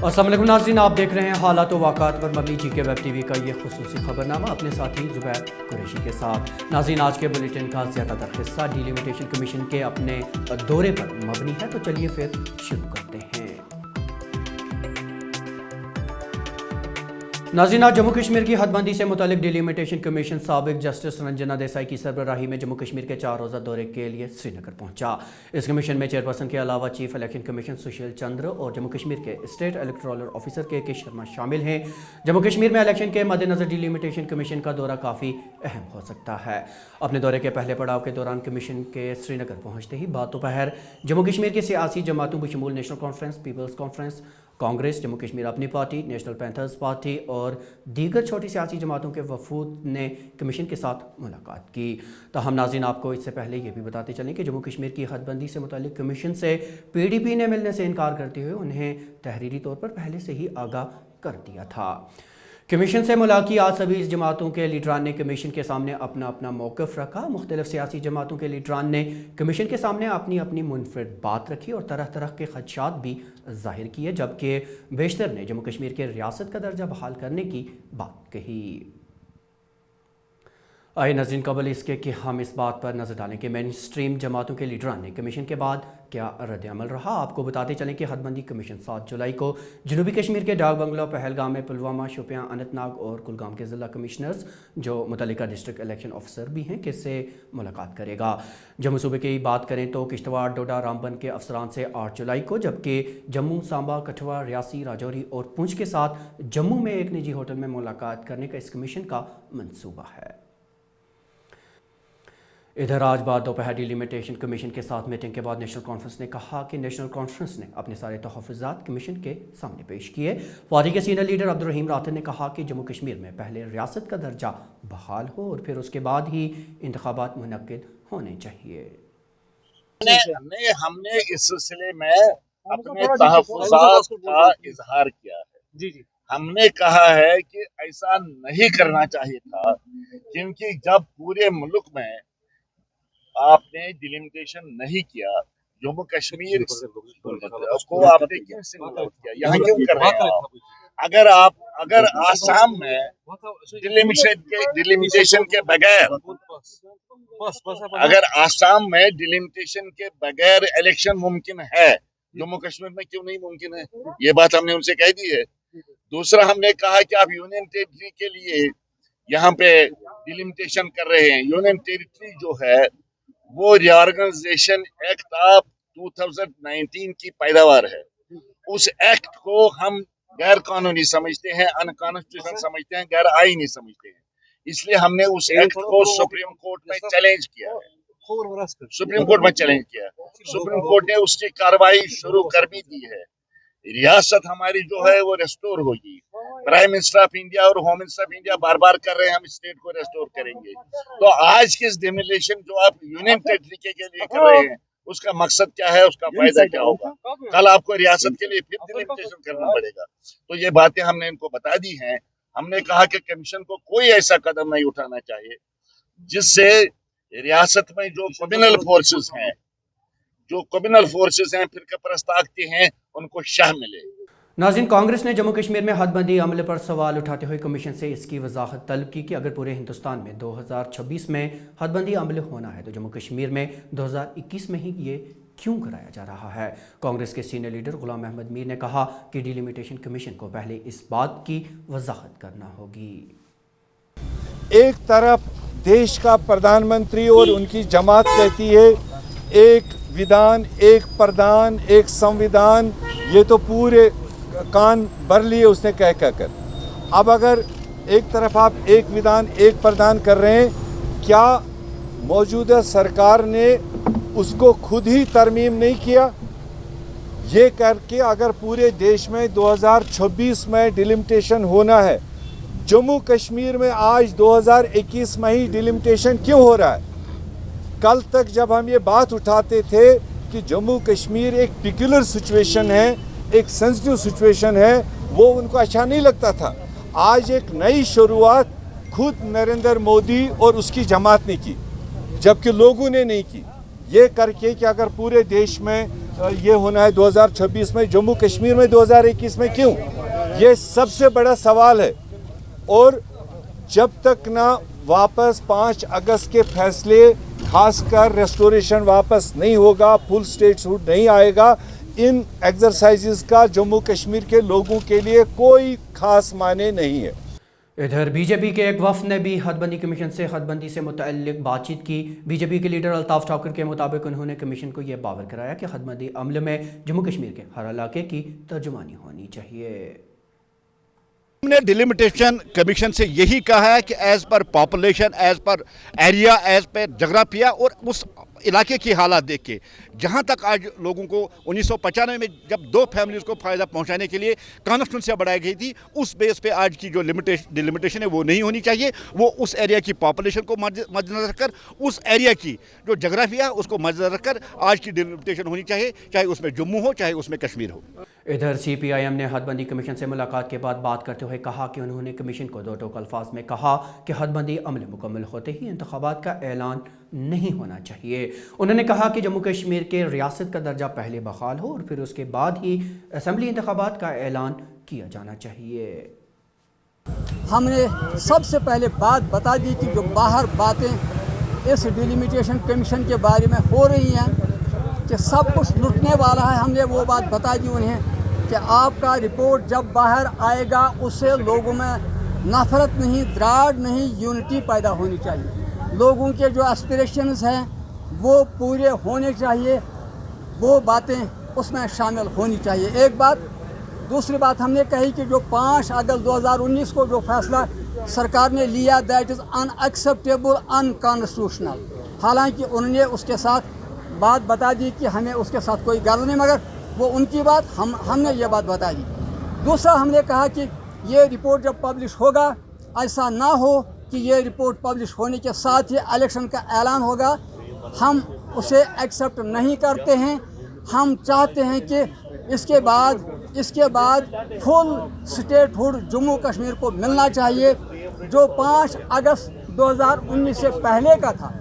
अस्सलाम वालेकुम नाज़रीन, आप देख रहे हैं हालात व वाक़ात पर मबनी GK वेब टीवी का ये खुसूसी खबरनामा अपने साथी ज़ुबैर कुरैशी के साथ। नाज़रीन, आज के बुलेटिन का ज़्यादातर हिस्सा डिलिमिटेशन कमीशन के अपने दौरे पर मबनी है, तो चलिए फिर शुरू करते हैं। नाज़रीन, आज जम्मू कश्मीर की हदबंदी से मुतालिक डिलिमिटेशन कमीशन साबिक जस्टिस रंजना देसाई की सरबराही में जम्मू कश्मीर के 4 रोज़ा दौरे के लिए श्रीनगर पहुंचा। इस कमीशन में चेयरपर्सन के अलावा chief election commission Sushil Chandra और जम्मू कश्मीर के स्टेट इलेक्टोरल ऑफिसर के शर्मा शामिल हैं। जम्मू कश्मीर में इलेक्शन के मद्देनज़र डिलिमिटेशन कमीशन का दौरा काफ़ी अहम हो सकता है। अपने दौरे के पहले पड़ाव के दौरान कमीशन के श्रीनगर पहुँचते ही बाद दोपहर जम्मू कश्मीर की सियासी जमातों बशमूल National Conference, People's Conference, Congress, Jammu Kashmir Apni Party, national panthers party और दीगर छोटी सियासी जमातों के वफूद ने कमीशन के साथ मुलाकात की। ताहम नाज़रीन, आपको इससे पहले ये भी बताते चलें कि जम्मू कश्मीर की हदबंदी से मुतालिक कमीशन से PDP ने मिलने से इनकार करते हुए उन्हें तहरीरी तौर पर पहले से ही आगाह कर दिया था। कमीशन से मुलाकात सभी जमातों के लीडरान ने कमीशन के सामने अपना अपना मौक़िफ़ रखा। मुख्तलिफ सियासी जमातों के लीडरान ने कमीशन के सामने अपनी अपनी मुनफरिद बात रखी और तरह तरह के खदशात भी ज़ाहिर किए, जबकि बेशतर ने जम्मू कश्मीर के रियासत का दर्जा बहाल करने की बात कही। आए नाज़रीन, कबल इसके कि हम इस बात पर नज़र डालें कि मेन स्ट्रीम जमातों के लीडरान ने कमीशन के बाद क्या रद्द अमल रहा। आपको बताते चलें कि हदबंदी कमीशन 7 जुलाई को जनूबी कश्मीर के डाक बंगला, पहलगाम में, पुलवामा, शोपियां, अनंतनाग और कुलगाम के ज़िला कमिश्नर्स जो मुतल्लिका डिस्ट्रिक्ट इलेक्शन ऑफिसर भी हैं किससे मुलाकात करेगा। जम्मू सूबे की बात करें तो किश्तवाड़, डोडा, रामबन के अफसरान से 8 जुलाई को, जबकि जम्मू, सांबा, कठुआ, रियासी, राजौरी और पुंछ के साथ जम्मू में एक निजी होटल में मुलाकात करने का इस कमीशन का मंसूबा है। इधर आज बाद दोपहर डिलिमिटेशन कमीशन के साथ मीटिंग के बाद नेशनल कॉन्फ्रेंस ने कहा कि नेशनल कॉन्फ्रेंस ने अपने सारे तहफ़्फ़ुज़ात कमीशन के सामने पेश किए। पार्टी के सीनियर लीडर अब्दुर्रहीम राठौर ने कहा कि जम्मू कश्मीर में पहले रियासत का दर्जा बहाल हो और फिर उसके बाद ही इंतखाबात मुनक्किद होने चाहिए। हमने इस सिलसिले में अपने तहफ़्फ़ुज़ात का इजहार किया है। हमने कहा है कि ऐसा नहीं करना चाहिए था, क्योंकि जब पूरे मुल्क में आपने डिलिमिटेशन नहीं किया, जम्मू कश्मीर को आपने क्यों सिंगल आउट किया, यहाँ क्यों कर रहे हैं आप? अगर आसाम में डिलिमिटेशन के बगैर इलेक्शन मुमकिन है, जम्मू कश्मीर में क्यों नहीं मुमकिन है? ये बात हमने उनसे कह दी है। दूसरा, हमने कहा कि आप यूनियन टेरिटरी के लिए यहाँ पे डिलिमिटेशन कर रहे हैं। यूनियन टेरिटरी जो है वो रीऑर्गेनाइजेशन एक्ट ऑफ 2019 की पैदावार है। उस एक्ट को हम गैर कानूनी समझते हैं, अनकॉन्स्टिट्यूशनल समझते हैं, गैर आईनी समझते हैं। इसलिए हमने उस एक्ट को सुप्रीम कोर्ट में चैलेंज किया है। सुप्रीम कोर्ट ने उसकी कार्रवाई शुरू कर भी दी है। रियासत हमारी जो है वो रेस्टोर होगी। प्राइम मिनिस्टर ऑफ इंडिया और होम मिनिस्टर ऑफ इंडिया बार बार कर रहे हैं, हम स्टेट को रेस्टोर करेंगे। तो आज की डिमिलेशन जो आप यूनियन टेरिटरी के लिए कर रहे हैं, उसका मकसद क्या है, उसका फायदा क्या होगा? कल आपको रियासत के लिए फिर डिलिमिटेशन करना पड़ेगा। तो ये बातें हमने इनको बता दी हैं। हमने कहा कि कमीशन को कोई ऐसा कदम नहीं उठाना चाहिए जिससे रियासत में जो कम्युनल फोर्सेस हैं, फिर परस्त ताकतें हैं, उनको शाह मिले। नाज़रीन, कांग्रेस ने जम्मू कश्मीर में हदबंदी अमले पर सवाल उठाते हुए कमीशन से इसकी वजाहत तलब की कि अगर पूरे हिंदुस्तान में 2026 में हदबंदी अमल होना है तो जम्मू कश्मीर में 2021 में ही ये क्यों कराया जा रहा है। कांग्रेस के सीनियर लीडर गुलाम अहमद मीर ने कहा कि डिलिमिटेशन कमीशन को पहले इस बात की वजाहत करना होगी। एक तरफ देश का प्रधानमंत्री और उनकी जमात कहती है एक विधान, एक प्रधान, एक संविधान, ये तो पूरे कान भर लिए उसने कह कर। अब अगर एक तरफ आप एक विधान, एक प्रधान कर रहे हैं, क्या मौजूदा सरकार ने उसको खुद ही तरमीम नहीं किया? ये करके अगर पूरे देश में 2026 में डिलिमिटेशन होना है, जम्मू कश्मीर में आज 2021 में ही डिलिमिटेशन क्यों हो रहा है? कल तक जब हम ये बात उठाते थे कि जम्मू कश्मीर एक पिक्युलर सिचुएशन है, एक सेंसिटिव सिचुएशन है, वो उनको अच्छा नहीं लगता था। आज एक नई शुरुआत खुद नरेंद्र मोदी और उसकी जमात ने की, जबकि लोगों ने नहीं की। ये करके कि अगर पूरे देश में ये होना है 2026 में, जम्मू कश्मीर में 2021 में क्यों? ये सबसे बड़ा सवाल है। और जब तक ना वापस 5 अगस्त के फैसले, खासकर रेस्टोरेशन वापस नहीं होगा, फुल स्टेटहुड नहीं आएगा, इन एक्सरसाइजेस का जम्मू कश्मीर के लोगों के लिए कोई खास मायने नहीं है। इधर बीजेपी के एक वफ्द ने भी हदबंदी कमीशन से हदबंदी से मुतल्लिक बातचीत की। बीजेपी के लीडर अल्ताफ ठाकुर के मुताबिक उन्होंने कमीशन को यह बावर कराया कि हदबंदी अमल में जम्मू कश्मीर के हर इलाके की तर्जुमानी होनी चाहिए। हमने डिलिमिटेशन कमीशन से यही कहा है कि एज पर पॉपुलेशन, एज पर एरिया, एज पर जोग्राफिया और उस इलाके की हालात देख के, जहाँ तक आज लोगों को 1995 में जब 2 फैमिलीज़ को फ़ायदा पहुँचाने के लिए कॉन्स्टिट्यूंसी बढ़ाई गई थी, उस बेस पे आज की जो डिलिमिटेशन है वो नहीं होनी चाहिए। वो उस एरिया की पॉपुलेशन को मद्देनजर रखकर, उस एरिया की जो जोग्राफिया उसको मद्देनजर रखकर आज की डिलिमिटेशन होनी चाहिए, चाहे उसमें जम्मू हो चाहे उसमें कश्मीर हो। इधर CPIM ने हदबंदी कमीशन से मुलाकात के बाद बात करते हुए कहा कि उन्होंने कमीशन को 2 टोक अल्फाज में कहा कि हदबंदी अमल मुकम्मल होते ही इंतखाबात का ऐलान नहीं होना चाहिए। उन्होंने कहा कि जम्मू कश्मीर के रियासत का दर्जा पहले बहाल हो और फिर उसके बाद ही असेंबली इंतखाबात का ऐलान किया जाना चाहिए। हमने सबसे पहले बात बता दी कि जो बाहर बातें इस डिलिमिटेशन कमीशन के बारे में हो रही हैं कि सब कुछ लुटने वाला है, हमने वो बात बता दी उन्हें कि आपका रिपोर्ट जब बाहर आएगा उससे लोगों में नफरत नहीं, द्राड़ नहीं, यूनिटी पैदा होनी चाहिए। लोगों के जो एस्पिरेशंस हैं वो पूरे होने चाहिए, वो बातें उसमें शामिल होनी चाहिए। एक बात। दूसरी बात हमने कही कि जो 5 अगस्त 2019 को जो फैसला सरकार ने लिया, दैट इज़ अनएक्सेप्टेबल, अनकॉन्स्टिट्यूशनल। हालांकि उन्होंने उसके साथ बात बता दी कि हमें उसके साथ कोई गर्व नहीं, मगर वो उनकी बात, हमने ये बात बता दी। दूसरा हमने कहा कि ये रिपोर्ट जब पब्लिश होगा, ऐसा ना हो कि ये रिपोर्ट पब्लिश होने के साथ ही इलेक्शन का ऐलान होगा। हम उसे एक्सेप्ट नहीं करते हैं। हम चाहते हैं कि इसके बाद फुल स्टेटहुड जम्मू कश्मीर को मिलना चाहिए। जो 5 अगस्त 2019 से पहले का था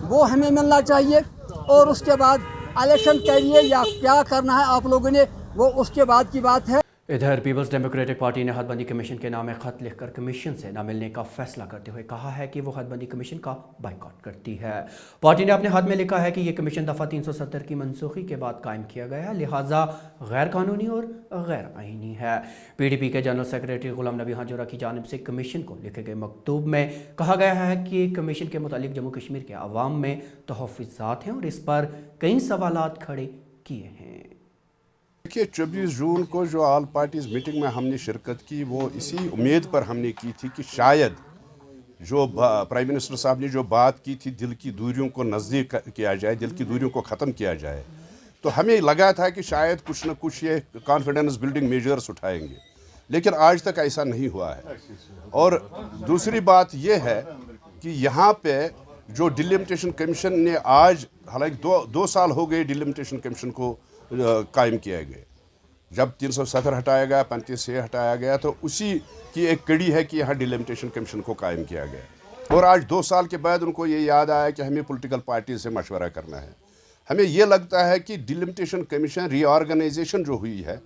वो हमें मिलना चाहिए, और उसके बाद इलेक्शन के लिए या क्या करना है आप लोगों ने, वो उसके बाद की बात है। इधर पीपल्स डेमोक्रेटिक पार्टी ने हदबंदी कमीशन के नाम खत लिखकर कमीशन से न मिलने का फैसला करते हुए कहा है कि वो हदबंदी कमीशन का बाइकॉट करती है। पार्टी ने अपने खत में लिखा है कि ये कमीशन दफ़ा 370 की मनसूखी के बाद कायम किया गया, लिहाजा गैर कानूनी और गैर आईनी है। PDP के जनरल सेक्रेटरी गुलाम नबी हाजरा की जानिब से कमीशन को लिखे गए मकतूब में कहा गया है कि कमीशन के मुतालिक जम्मू कश्मीर के अवाम में तहफ़्फ़ुज़ात हैं और इस पर कई सवालात खड़े किए हैं। देखिए, 24 जून को जो ऑल पार्टीज़ मीटिंग में हमने शिरकत की, वो इसी उम्मीद पर हमने की थी कि शायद जो प्राइम मिनिस्टर साहब ने जो बात की थी, दिल की दूरियों को नज़दीक किया जाए, दिल की दूरियों को ख़त्म किया जाए, तो हमें लगा था कि शायद कुछ न कुछ ये कॉन्फिडेंस बिल्डिंग मेजर्स उठाएंगे, लेकिन आज तक ऐसा नहीं हुआ है। और दूसरी बात ये है कि यहाँ पे जो डिलिमिटेशन कमीशन ने आज, हालांकि 2 साल हो गए डिलिमिटेशन कमीशन को कायम किया गया। जब 370 हटाया गया, 35A हटाया गया, तो उसी की एक कड़ी है कि यहाँ डिलिमिटेशन कमीशन को कायम किया गया। और आज 2 साल के बाद उनको ये याद आया कि हमें पॉलिटिकल पार्टी से मशवरा करना है। हमें ये लगता है कि डिलिमिटेशन कमीशन रीऑर्गेनाइजेशन जो हुई है,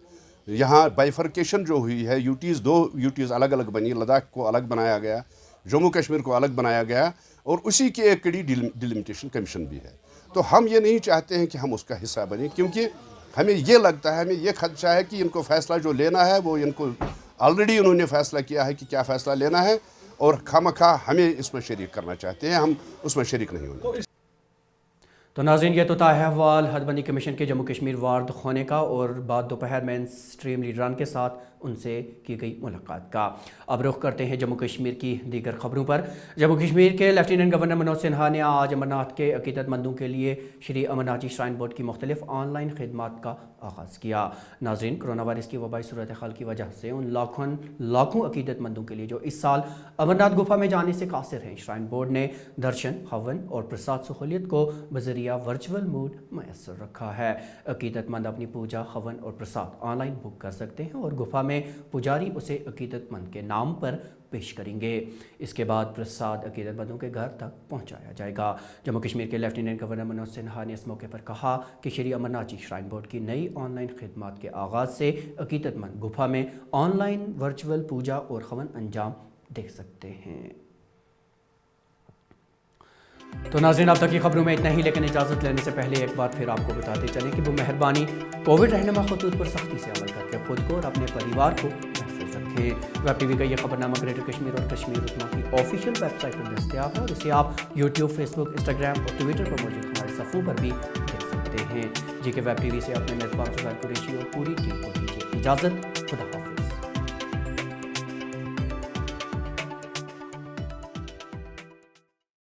यहाँ बाइफर्केशन जो हुई है, यूटीज़ 2 यूटीज़ अलग अलग बनी, लद्दाख को अलग बनाया गया, जम्मू कश्मीर को अलग बनाया गया, और उसी की एक कड़ी डिलिमिटेशन कमीशन भी है। तो हम ये नहीं चाहते हैं कि हम उसका हिस्सा बने, क्योंकि हमें ये लगता है, हमें ये खदशा है कि इनको फ़ैसला जो लेना है वो इनको ऑलरेडी उन्होंने फ़ैसला किया है कि क्या फ़ैसला लेना है, और खामखा हमें इसमें शरीक करना चाहते हैं, हम उसमें शरीक नहीं होंगे। तो नाज़रीन, ये तो था अहवाल हदबंदी कमीशन के जम्मू कश्मीर वार्ड होने का और बाद दोपहर मेन स्ट्रीम लीडरान के साथ उनसे की गई मुलाकात का। अब रुख करते हैं जम्मू कश्मीर की दीगर खबरों पर। जम्मू कश्मीर के लेफ्टिनेंट गवर्नर मनोज सिन्हा ने आज अमरनाथ के अकीदतमंदों के लिए श्री अमरनाथ जी श्राइन बोर्ड की मुख्तलिफ ऑनलाइन खिदमात का आगाज़ किया। नाज़रीन, कोरोना वायरस की वबाई सूरत हाल की वजह से उन लाखों अकीदतमंदों के लिए जो इस साल अमरनाथ गुफा में जाने से कासिर हैं, श्राइन बोर्ड ने दर्शन, हवन और प्रसाद सहूलियत को बजरिया वर्चुअल मोड मैसर रखा है। अकीदतमंद अपनी पूजा, हवन और प्रसाद ऑनलाइन बुक कर सकते हैं और गुफा में पुजारी उसे अकीदतमंद के नाम पर پیش کریں گے. اس کے بعد پرساد عقیدت مندوں کے گھر تک پہنچایا جائے گا. جموں کشمیر کے لیفٹیننٹ گورنر منوج سنہا نے اس موقع پر کہا کہ شری امرناتھ جی شرائن بورڈ کی نئی آن لائن خدمات کے آغاز سے عقیدت مند گپھا میں آن لائن ورچوئل پوجا اور ہون انجام دے سکتے ہیں. تو ناظرین اب تک کی خبروں میں اتنا ہی، لیکن اجازت لینے سے پہلے ایک بار پھر آپ کو بتاتے چلیں کہ وہ مہربانی کووڈ رہنما خطوط پر سختی سے عمل کر کے خود کو اور اپنے پریوار کو محفوظ رکھیں. ویب ٹی وی کا یہ خبرنامہ گریٹر کشمیر اور کشمیر عظمیٰ کی آفیشیل ویب سائٹ پر دستیاب ہے اور اسے آپ یوٹیوب، فیس بک، انسٹاگرام اور ٹویٹر پر موجود ہمارے صفحوں پر بھی دیکھ سکتے ہیں. جی کے ویب ٹی وی سے اپنے میزبان زبیر قریشی اور پوری ٹیم کو دیجیے اجازت. خدا حافظ.